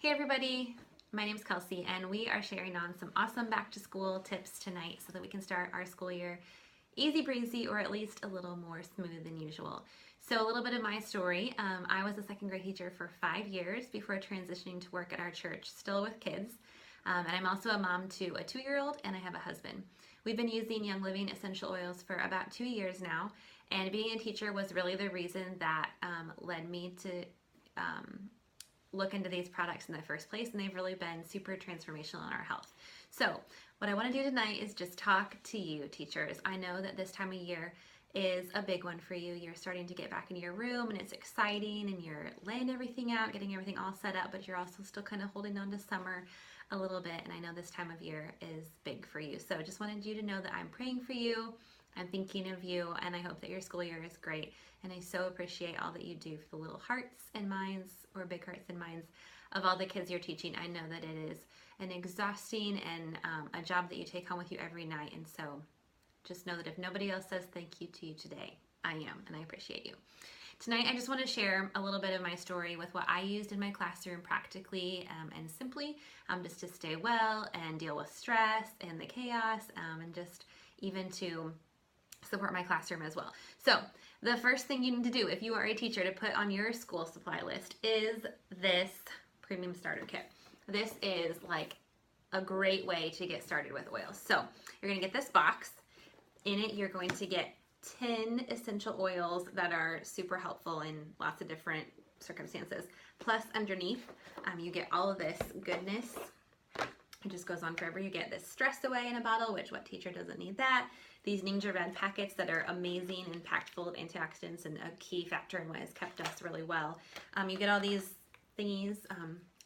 Hey everybody, my name's Kelsey and we are sharing on some awesome back to school tips tonight so that we can start our school year easy breezy or at least a little more smooth than usual. So a little bit of my story. I was a second grade teacher for 5 years before transitioning to work at our church, still with kids. And I'm also a mom to a 2-year-old and I have a husband. We've been using Young Living essential oils for about 2 years now, and being a teacher was really the reason that led me to look into these products in the first place, and they've really been super transformational in our health. So what I want to do tonight is just talk to you teachers. I know that this time of year is a big one for you. You're starting to get back into your room and it's exciting and you're laying everything out, getting everything all set up, but you're also still kind of holding on to summer a little bit, and I know this time of year is big for you. So just wanted you to know that I'm praying for you, I'm thinking of you, and I hope that your school year is great. And I so appreciate all that you do for the little hearts and minds, or big hearts and minds, of all the kids you're teaching. I know that it is an exhausting and a job that you take home with you every night. And so just know that if nobody else says thank you to you today, I am, and I appreciate you. Tonight, I just want to share a little bit of my story with what I used in my classroom practically and simply, just to stay well and deal with stress and the chaos, and just even to support my classroom as well. So the first thing you need to do if you are a teacher to put on your school supply list is this premium starter kit. This is like a great way to get started with oils. So you're going to get this box. In it, you're going to get 10 essential oils that are super helpful in lots of different circumstances. Plus underneath, you get all of this goodness. It just goes on forever. You get this Stress Away in a bottle, which what teacher doesn't need that? These Ninja Red packets that are amazing and packed full of antioxidants and a key factor in what has kept us really well. You get all these thingies,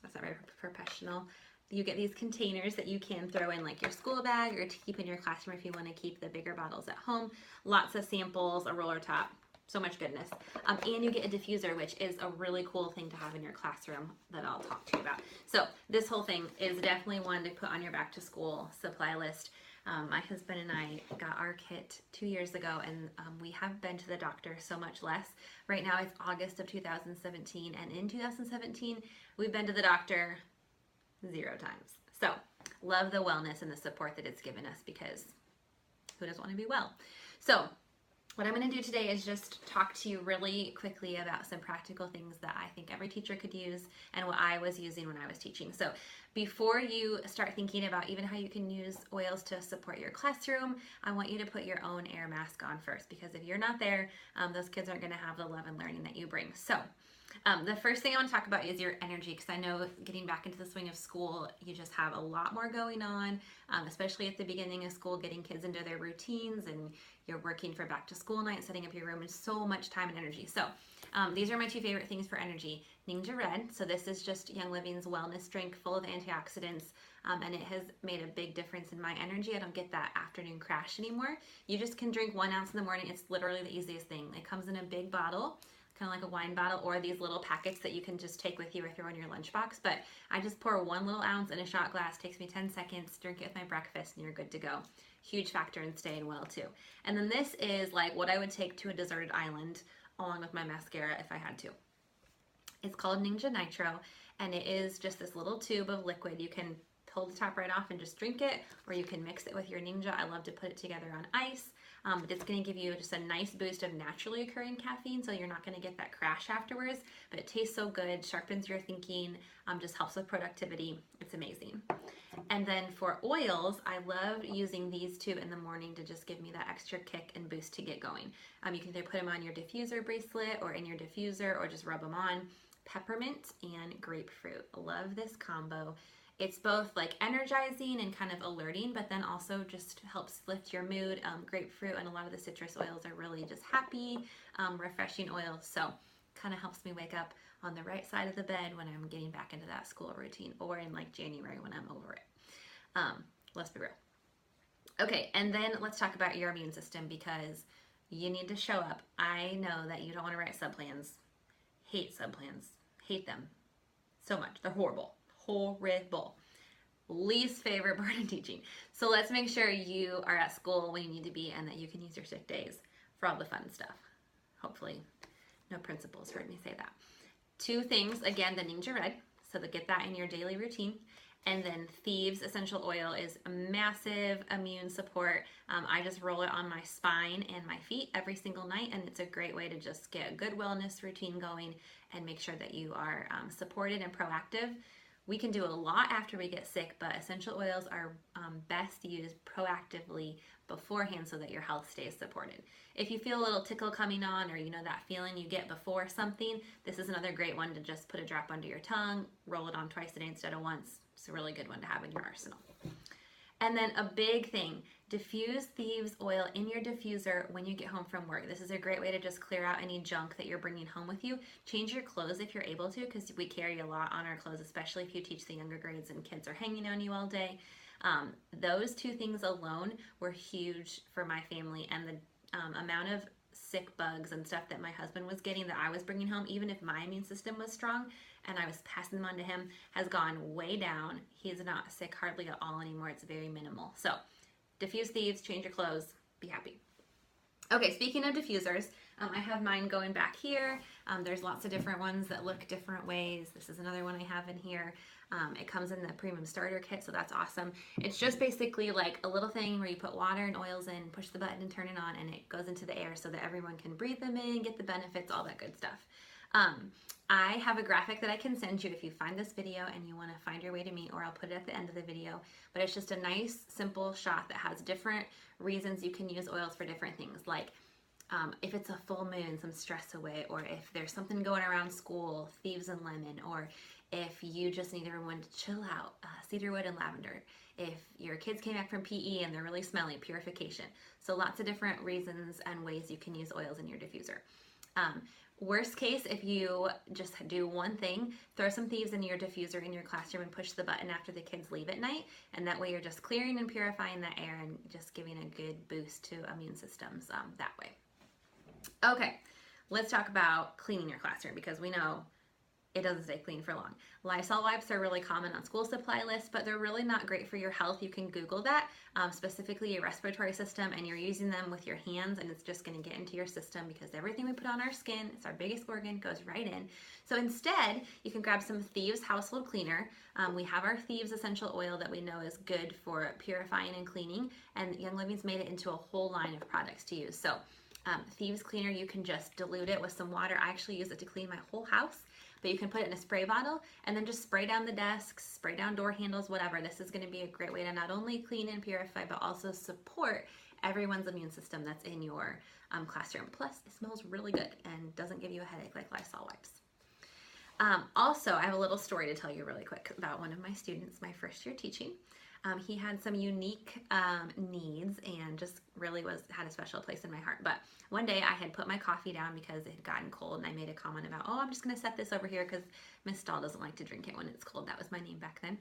that's not very professional. You get these containers that you can throw in like your school bag or to keep in your classroom if you want to keep the bigger bottles at home. Lots of samples, a roller top, so much goodness. And you get a diffuser, which is a really cool thing to have in your classroom that I'll talk to you about. So this whole thing is definitely one to put on your back to school supply list. My husband and I got our kit 2 years ago, and we have been to the doctor so much less. Right now it's August of 2017, and in 2017 we've been to the doctor 0 times. So love the wellness and the support that it's given us, because who doesn't want to be well? So what I'm going to do today is just talk to you really quickly about some practical things that I think every teacher could use and what I was using when I was teaching. So before you start thinking about even how you can use oils to support your classroom, I want you to put your own air mask on first, because if you're not there, those kids aren't going to have the love and learning that you bring. So the first thing I want to talk about is your energy, because I know getting back into the swing of school, you just have a lot more going on, especially at the beginning of school, getting kids into their routines, and you're working for back to school night, setting up your room, and so much time and energy. So these are my 2 favorite things for energy. Ninja Red, so this is just Young Living's wellness drink full of antioxidants, and it has made a big difference in my energy. I don't get that afternoon crash anymore. You just can drink 1 ounce in the morning. It's literally the easiest thing. It comes in a big bottle, kind of like a wine bottle, or these little packets that you can just take with you or throw in your lunchbox. But I just pour 1 little ounce in a shot glass, takes me 10 seconds, drink it with my breakfast, and you're good to go. Huge factor in staying well too. And then this is like what I would take to a deserted island along with my mascara if I had to. It's called Ninja Nitro, and it is just this little tube of liquid. You can pull the top right off and just drink it, or you can mix it with your Ninja. I love to put it together on ice. But it's going to give you just a nice boost of naturally occurring caffeine, so you're not going to get that crash afterwards, but it tastes so good, sharpens your thinking, just helps with productivity. It's amazing. And then for oils, I love using these 2 in the morning to just give me that extra kick and boost to get going. You can either put them on your diffuser bracelet or in your diffuser, or just rub them on. Peppermint and grapefruit. Love this combo. It's both like energizing and kind of alerting, but then also just helps lift your mood. Grapefruit and a lot of the citrus oils are really just happy, refreshing oils. So kind of helps me wake up on the right side of the bed when I'm getting back into that school routine, or in like January when I'm over it. Let's be real. Okay, and then let's talk about your immune system, because you need to show up. I know that you don't want to write subplans. Hate subplans. Hate them so much. They're horrible. Horrible. Least favorite part of teaching. So let's make sure you are at school when you need to be, and that you can use your sick days for all the fun stuff. Hopefully no principals heard me say that. 2 things, again, the Ninja Red. So to get that in your daily routine. And then Thieves Essential Oil is a massive immune support. I just roll it on my spine and my feet every single night, and it's a great way to just get a good wellness routine going and make sure that you are supported and proactive. We can do a lot after we get sick, but essential oils are best used proactively beforehand so that your health stays supported. If you feel a little tickle coming on, or you know that feeling you get before something, this is another great one to just put a drop under your tongue, roll it on twice a day instead of once. It's a really good one to have in your arsenal. And then a big thing, diffuse Thieves oil in your diffuser when you get home from work. This is a great way to just clear out any junk that you're bringing home with you. Change your clothes if you're able to, because we carry a lot on our clothes, especially if you teach the younger grades and kids are hanging on you all day. Those two things alone were huge for my family, and the amount of sick bugs and stuff that my husband was getting that I was bringing home, even if my immune system was strong and I was passing them on to him, has gone way down. He's not sick hardly at all anymore. It's very minimal. So diffuse Thieves, change your clothes, be happy. Okay, speaking of diffusers, I have mine going back here. There's lots of different ones that look different ways. This is another one I have in here. It comes in the premium starter kit, so that's awesome. It's just basically like a little thing where you put water and oils in, push the button and turn it on, and it goes into the air so that everyone can breathe them in, get the benefits, all that good stuff. I have a graphic that I can send you if you find this video and you want to find your way to me, or I'll put it at the end of the video. But it's just a nice, simple shot that has different reasons you can use oils for different things, like if it's a full moon, some stress away, or if there's something going around school, Thieves and lemon, or if you just need everyone to chill out, cedarwood and lavender. If your kids came back from PE and they're really smelly, purification. So lots of different reasons and ways you can use oils in your diffuser. Worst case, if you just do one thing, throw some Thieves in your diffuser in your classroom and push the button after the kids leave at night, and that way you're just clearing and purifying the air and just giving a good boost to immune systems that way. Okay, let's talk about cleaning your classroom, because we know it doesn't stay clean for long. Lysol wipes are really common on school supply lists, but they're really not great for your health. You can Google that, specifically your respiratory system, and you're using them with your hands, and it's just going to get into your system, because everything we put on our skin, it's our biggest organ, goes right in. So instead, you can grab some Thieves household cleaner. We have our Thieves essential oil that we know is good for purifying and cleaning, and Young Living's made it into a whole line of products to use. So Thieves cleaner, you can just dilute it with some water. I actually use it to clean my whole house, but you can put it in a spray bottle and then just spray down the desks, spray down door handles, whatever. This is going to be a great way to not only clean and purify, but also support everyone's immune system that's in your classroom. Plus, it smells really good and doesn't give you a headache like Lysol wipes. Also, I have a little story to tell you really quick about one of my students, my first year teaching. He had some unique needs and just really had a special place in my heart. But one day I had put my coffee down because it had gotten cold, and I made a comment about, oh, I'm just going to set this over here because Miss Stahl doesn't like to drink it when it's cold. That was my name back then.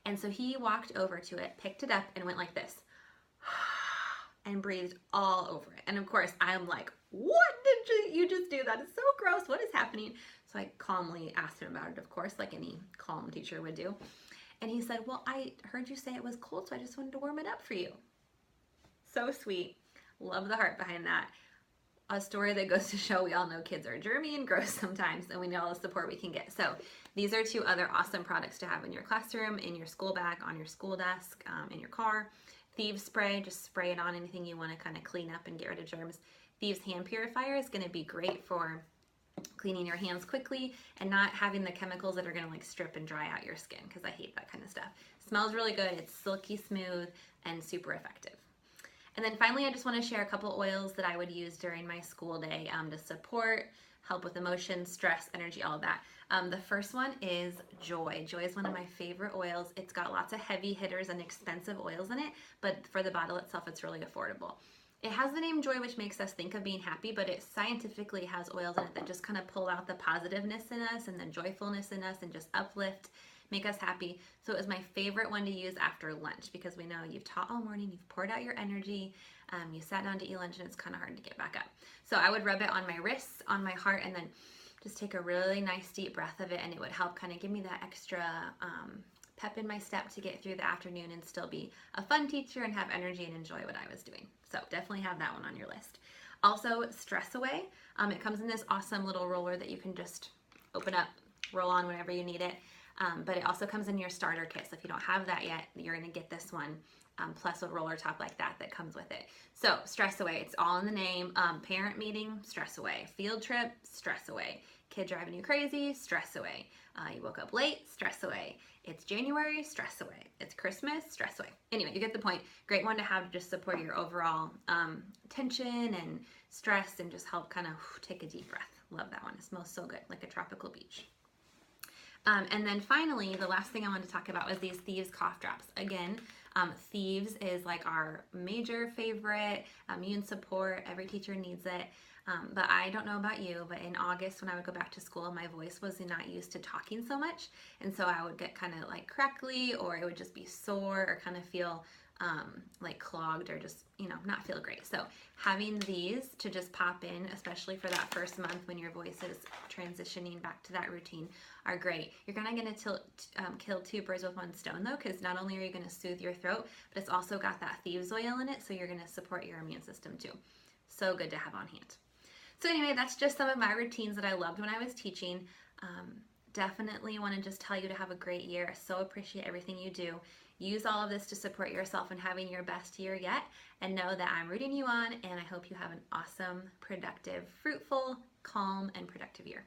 And so he walked over to it, picked it up, and went like this and breathed all over it. And of course, I'm like, what did you just do? That is so gross. What is happening? So I calmly asked him about it, of course, like any calm teacher would do. And he said, well, I heard you say it was cold, so I just wanted to warm it up for you. So sweet. Love the heart behind that. A story that goes to show we all know kids are germy and gross sometimes, and we need all the support we can get. So these are two other awesome products to have in your classroom, in your school bag, on your school desk, in your car. Thieves spray, just spray it on anything you want to kind of clean up and get rid of germs. Thieves hand purifier is going to be great for cleaning your hands quickly and not having the chemicals that are going to like strip and dry out your skin, because I hate that kind of stuff. Smells really good. It's silky smooth and super effective. And then finally, I just want to share a couple oils that I would use during my school day to support, help with emotion, stress, energy, all of that. The first one is Joy. Joy is one of my favorite oils. It's got lots of heavy hitters and expensive oils in it, but for the bottle itself, it's really affordable. It has the name Joy, which makes us think of being happy, but it scientifically has oils in it that just kind of pull out the positiveness in us and the joyfulness in us and just uplift, make us happy. So it was my favorite one to use after lunch, because we know you've taught all morning, you've poured out your energy, you sat down to eat lunch, and it's kind of hard to get back up. So I would rub it on my wrists, on my heart, and then just take a really nice deep breath of it, and it would help kind of give me that extra pep in my step to get through the afternoon and still be a fun teacher and have energy and enjoy what I was doing. So definitely have that one on your list. Also, Stress Away. It comes in this awesome little roller that you can just open up, roll on whenever you need it. But it also comes in your starter kit. So if you don't have that yet, you're going to get this one. Plus a roller top like that comes with it. So stress away, it's all in the name. Parent meeting, stress away. Field trip, stress away. Kid driving you crazy, stress away. You woke up late, stress away. It's January, stress away. It's Christmas, stress away. Anyway, you get the point. Great one to have to just support your overall tension and stress and just help kind of take a deep breath. Love that one. It smells so good, like a tropical beach. And then finally, the last thing I wanted to talk about was these Thieves cough drops. Again, Thieves is like our major favorite immune support. Every teacher needs it. But I don't know about you, but in August when I would go back to school, my voice was not used to talking so much. And so I would get kind of like crackly, or it would just be sore, or kind of feel like clogged, or just, not feel great. So having these to just pop in, especially for that first month when your voice is transitioning back to that routine, are great. You're kind of going to kill two birds with one stone though, because not only are you going to soothe your throat, but it's also got that thieves oil in it, so you're going to support your immune system too. So good to have on hand. So anyway, that's just some of my routines that I loved when I was teaching. Definitely want to just tell you to have a great year. I so appreciate everything you do. Use all of this to support yourself in having your best year yet, and know that I'm rooting you on, and I hope you have an awesome, productive, fruitful, calm, and productive year.